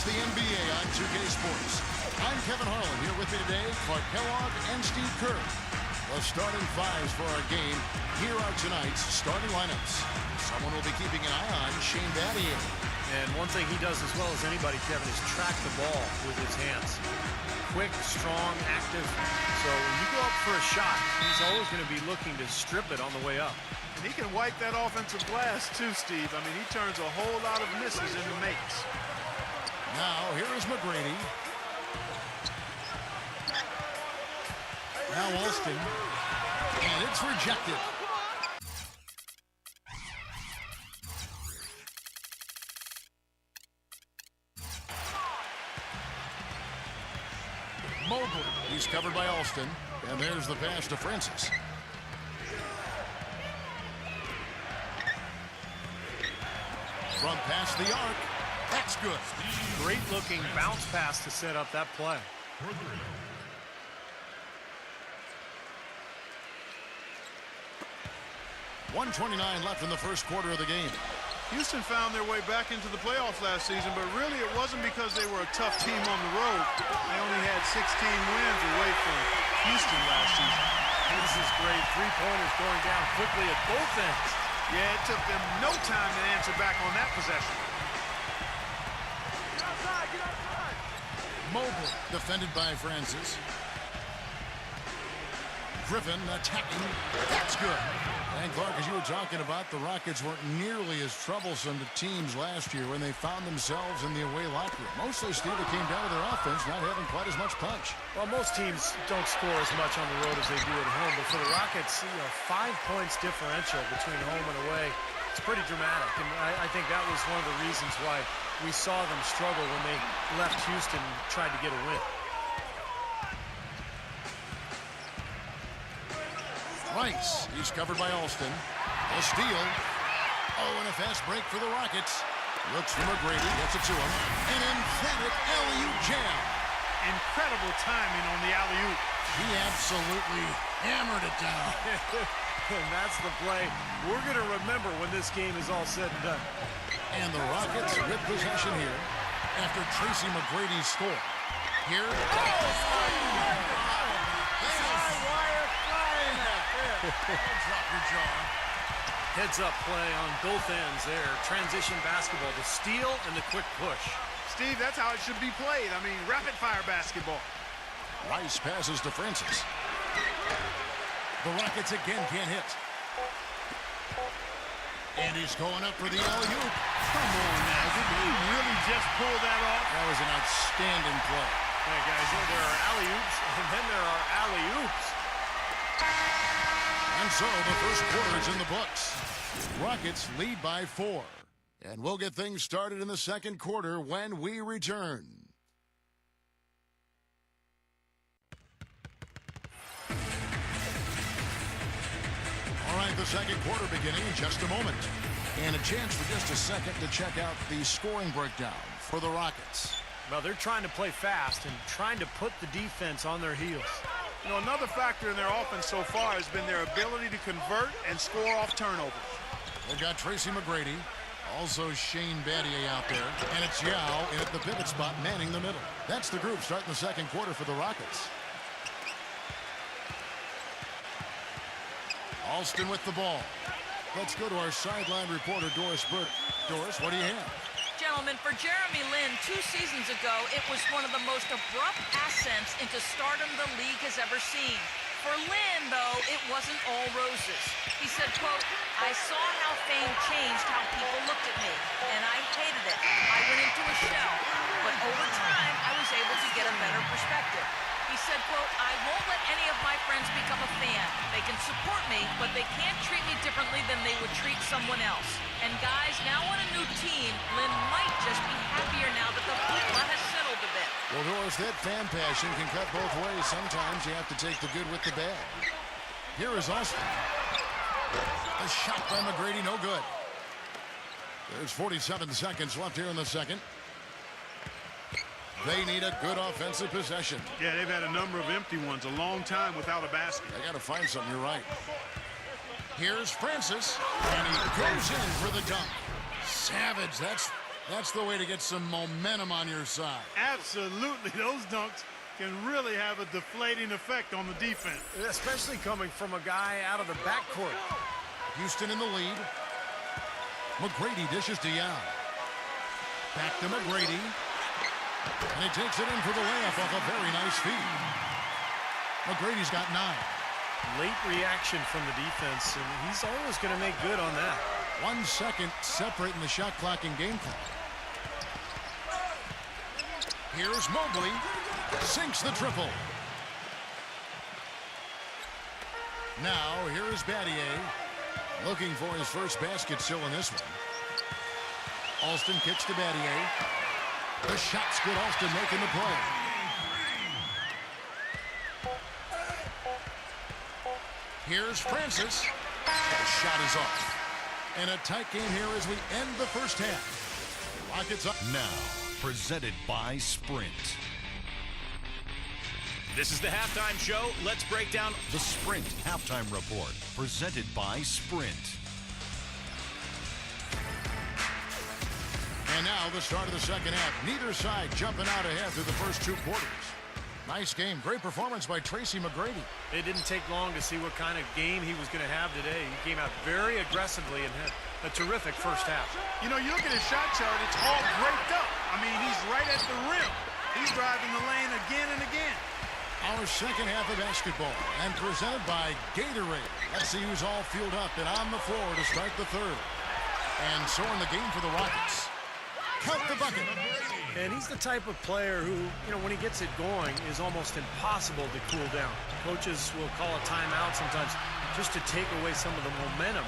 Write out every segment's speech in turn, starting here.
It's the NBA on 2K Sports. I'm Kevin Harlan, here with me today, Clark Kellogg and Steve Kerr. The starting fives for our game. Here are tonight's starting lineups. Someone will be keeping an eye on Shane Battier. And one thing he does as well as anybody, Kevin, is track the ball with his hands. Quick, strong, active. So when you go up for a shot, he's always going to be looking to strip it on the way up. And he can wipe that offensive glass too, Steve. I mean, he turns a whole lot of misses into makes. Now, here is McGrady. Now Alston. And it's rejected. Mobley. He's covered by Alston. And there's the pass to Francis. From past the arc. That's good. Great looking bounce pass to set up that play. 1:29 left in the first quarter of the game. Houston found their way back into the playoffs last season, but really it wasn't because they were a tough team on the road. They only had 16 wins away from Houston last season. This is great. Three-pointers going down quickly at both ends. Yeah, it took them no time to answer back on that possession. Mobley defended by Francis. Griffin attacking. That's good. And Clark, as you were talking about, the Rockets weren't nearly as troublesome to teams last year when they found themselves in the away locker room. Mostly, Steve, it came down to their offense not having quite as much punch. Well, most teams don't score as much on the road as they do at home, but for the Rockets, 5 points differential between home and away, it's pretty dramatic. And I think that was one of the reasons why we saw them struggle when they left Houston and tried to get a win. Rice, he's covered by Alston. A steal. Oh, and a fast break for the Rockets. Looks for McGrady, gets it to him. An emphatic alley-oop jam. Incredible timing on the alley-oop. He absolutely hammered it down. And that's the play we're going to remember when this game is all said and done. And the Rockets with possession here after Tracy McGrady's score. Here. Drop your jaw. Heads up play on both ends there. Transition basketball, the steal and the quick push. Steve, that's how it should be played. I mean, rapid-fire basketball. Rice passes to Francis. The Rockets again can't hit. And he's going up for the alley-oop. Come on now. Did he really just pull that off? That was an outstanding play. Hey, guys, there are alley-oops, and then there are alley-oops. And so the first quarter is in the books. Rockets lead by 4. And we'll get things started in the second quarter when we return. All right, the second quarter beginning in just a moment. And a chance for just a second to check out the scoring breakdown for the Rockets. Well, they're trying to play fast and trying to put the defense on their heels. You know, another factor in their offense so far has been their ability to convert and score off turnovers. They've got Tracy McGrady, also Shane Battier out there, and it's Yao in at the pivot spot manning the middle. That's the group starting the second quarter for the Rockets. Alston with the ball. Let's go to our sideline reporter, Doris Burke. Doris, what do you have? Gentlemen, for Jeremy Lin, 2 seasons ago, it was one of the most abrupt ascents into stardom the league has ever seen. For Lin, though, it wasn't all roses. He said, quote, "I saw how fame changed how people looked at me, and I hated it. I went into a shell. But over time, I was able to get a better perspective." He said, quote, "I won't let any of my friends become a fan. They can support me, but they can't treat me differently than they would treat someone else. And guys, now on a new team, Lin might just be happier now that the hoopla has settled a bit." Well, Doris, that fan passion can cut both ways. Sometimes you have to take the good with the bad. Here is Austin. The shot by McGrady, no good. There's 47 seconds left here in the second. They need a good offensive possession. Yeah, they've had a number of empty ones, a long time without a basket. They got to find something, you're right. Here's Francis, and he goes in for the dunk. Savage, that's That's the way to get some momentum on your side. Absolutely. Those dunks can really have a deflating effect on the defense. Especially coming from a guy out of the backcourt. Houston in the lead. McGrady dishes to Young. Back to McGrady. And he takes it in for the layup off a very nice feed. McGrady's got 9. Late reaction from the defense, and he's always going to make good on that. 1 second separating the shot clock and game clock. Here's Mobley. Sinks the triple. Now, here is Battier. Looking for his first basket still in this one. Alston kicks to Battier. The shot's good. Alston making the play. Here's Francis. The shot is off. And a tight game here as we end the first half. Rockets up. Now, presented by Sprint. This is the halftime show. Let's break down The Sprint Halftime Report, presented by Sprint. And now the start of the second half. Neither side jumping out ahead through the first 2 quarters. Nice game. Great performance by Tracy McGrady. It didn't take long to see what kind of game he was going to have today. He came out very aggressively and had a terrific first half. You know, you look at his shot chart, it's all draped up. I mean, he's right at the rim. He's driving the lane again and again. Our second half of basketball, and presented by Gatorade. Let's see who's all fueled up and on the floor to start the third. And so in the game for the Rockets. Count the bucket. And he's the type of player who, you know, when he gets it going, is almost impossible to cool down. Coaches will call a timeout sometimes just to take away some of the momentum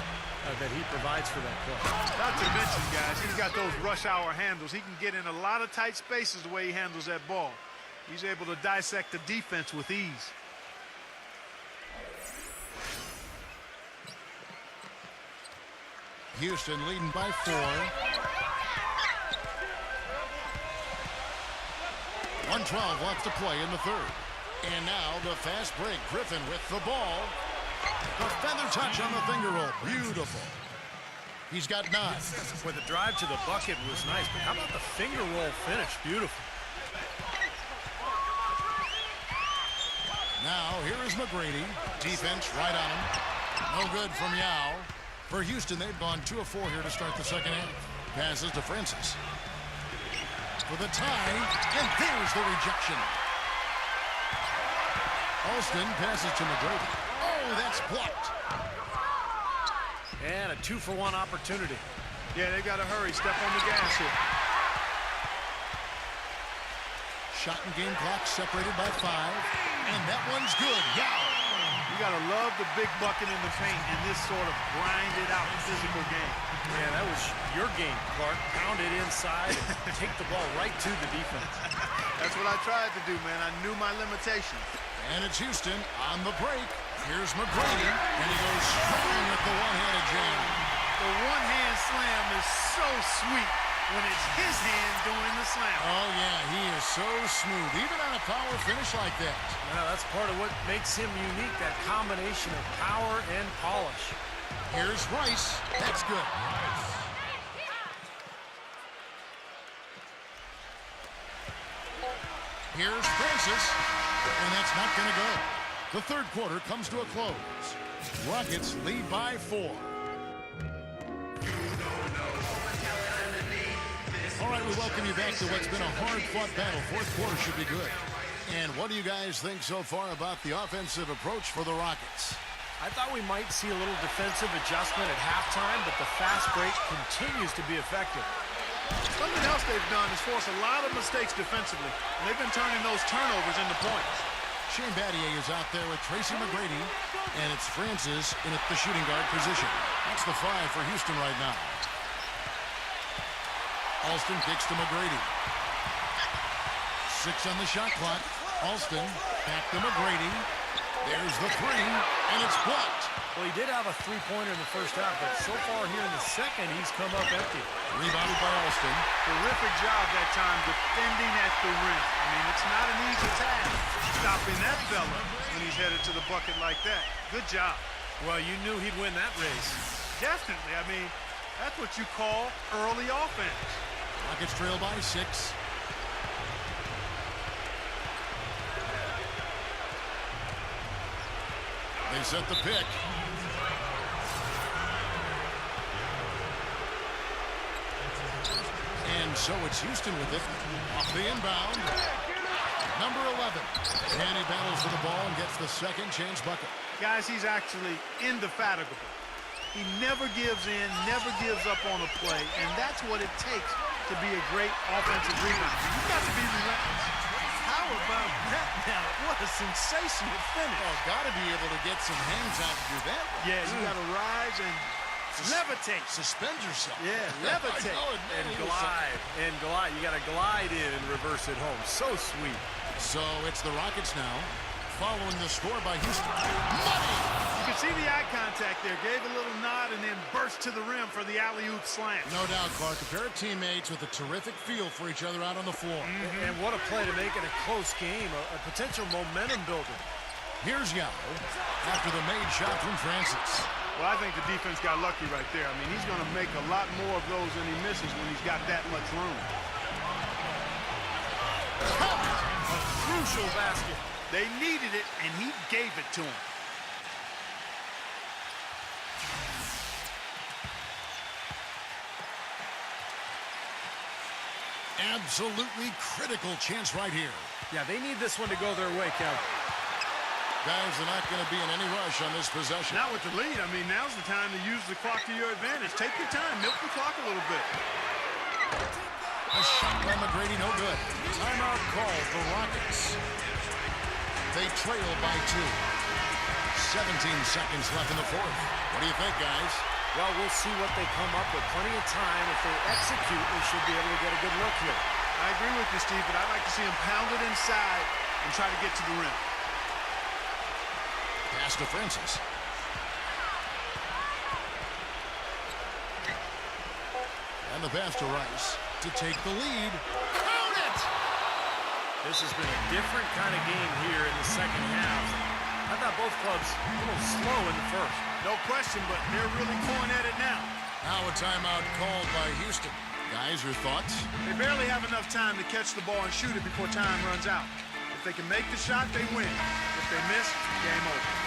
that he provides for that play. Not to mention, guys, he's got those rush hour handles. He can get in a lot of tight spaces the way he handles that ball. He's able to dissect the defense with ease. Houston leading by 4. 1:12 left to play in the third. And now the fast break. Griffin with the ball. The feather touch on the finger roll. Beautiful. He's got 9. Well, the drive to the bucket was nice, but how about the finger roll finish? Beautiful. Now, here is McGrady. Defense right on him. No good from Yao. For Houston, they've gone 2 of 4 here to start the second half. Passes to Francis. For the tie, and there's the rejection. Alston passes to McGrady. Oh, that's blocked. And a 2-for-1 opportunity. Yeah, they got to hurry. Step on the gas here. Shot and game clock separated by 5. And that one's good. Yao. You got to love the big bucket in the paint in this sort of grinded out physical game. Man, that was your game, Clark. Pound it inside and take the ball right to the defense. That's what I tried to do, man. I knew my limitations. And it's Houston on the break. Here's McGrady, and he goes strong with the one-handed jam. The one-hand slam is so sweet when it's his hand doing the slam. Oh, yeah, he is so smooth, even on a power finish like that. Now, that's part of what makes him unique, that combination of power and polish. Here's Rice. That's good. Here's Francis, and that's not going to go. The third quarter comes to a close. Rockets lead by 4. All right, we welcome you back to what's been a hard-fought battle. Fourth quarter should be good. And what do you guys think so far about the offensive approach for the Rockets? I thought we might see a little defensive adjustment at halftime, but the fast break continues to be effective. Something else they've done is force a lot of mistakes defensively. And they've been turning those turnovers into points. Shane Battier is out there with Tracy McGrady, and it's Francis in at the shooting guard position. That's the 5 for Houston right now. Alston kicks to McGrady. 6 on the shot clock. Alston back to McGrady. There's the 3, and it's blocked. Well, he did have a three-pointer in the first half, but so far here in the second, he's come up empty. Rebounded by Alston. Terrific job that time defending at the rim. I mean, it's not an easy task stopping that fella when he's headed to the bucket like that. Good job. Well, you knew he'd win that race. Definitely. I mean, that's what you call early offense. Rockets trail by 6. They set the pick. And so it's Houston with it. Off the inbound. Number 11. And he battles for the ball and gets the second chance bucket. Guys, he's actually indefatigable. He never gives in, never gives up on a play, and that's what it takes to be a great offensive rebounder. You've got to be relentless. How about that now? What a sensational finish. Oh, got to be able to get some hang time to do that. Yeah, you got to rise and levitate. Suspend yourself. Yeah, levitate. And glide. And glide. You got to glide in and reverse it home. So sweet. So it's the Rockets now, following the score by Houston. Money! You can see the eye contact there. Gave a little nod and then burst to the rim for the alley-oop slam. No doubt, Clark. A pair of teammates with a terrific feel for each other out on the floor. And what a play to make it a close game, a potential momentum builder. Here's Yao after the made shot from Francis. Well, I think the defense got lucky right there. I mean, he's going to make a lot more of those than he misses when he's got that much room. A crucial basket. They needed it, and he gave it to them. Absolutely critical chance right here. Yeah, they need this one to go their way, Kev. Guys, they're not going to be in any rush on this possession. Not with the lead. I mean, now's the time to use the clock to your advantage. Take your time. Milk the clock a little bit. A shot by McGrady, no good. Timeout call for Rockets. They trail by 2. 17 seconds left in the fourth. What do you think, guys? Well, we'll see what they come up with. Plenty of time. If they execute, they should be able to get a good look here. I agree with you, Steve, but I'd like to see him pound it inside and try to get to the rim. Pass to Francis. And the pass to Rice to take the lead. Count it! This has been a different kind of game here in the second half. I thought both clubs a little slow in the first. No question, but they're really going at it now. Now a timeout called by Houston. Guys, your thoughts? They barely have enough time to catch the ball and shoot it before time runs out. If they can make the shot, they win. If they miss, game over.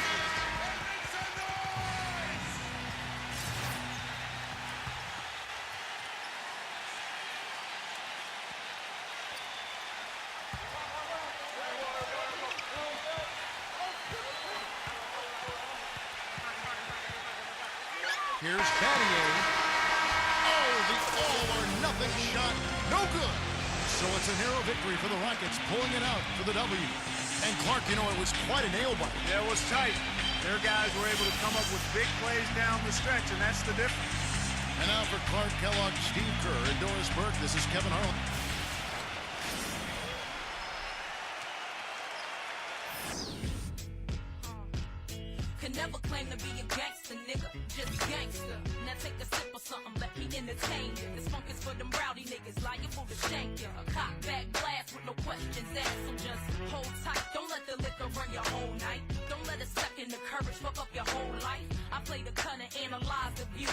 Here's Pattier. Oh, the all-or-nothing shot. No good. So it's a narrow victory for the Rockets, pulling it out for the W. And Clark, you know, it was quite a nail-biter. Yeah, it was tight. Their guys were able to come up with big plays down the stretch, and that's the difference. And now for Clark Kellogg, Steve Kerr, and Doris Burke, this is Kevin Harlan. Could never claim to be a gangster, nigga. Just gangster. Now take a sip of something, let me entertain you. This funk is for them rowdy niggas, liable to shank you. A cock back blast with no questions asked. So just hold tight, don't let the liquor run your whole night. Don't let a second of courage fuck up your whole life. I play the cut and analyze the view.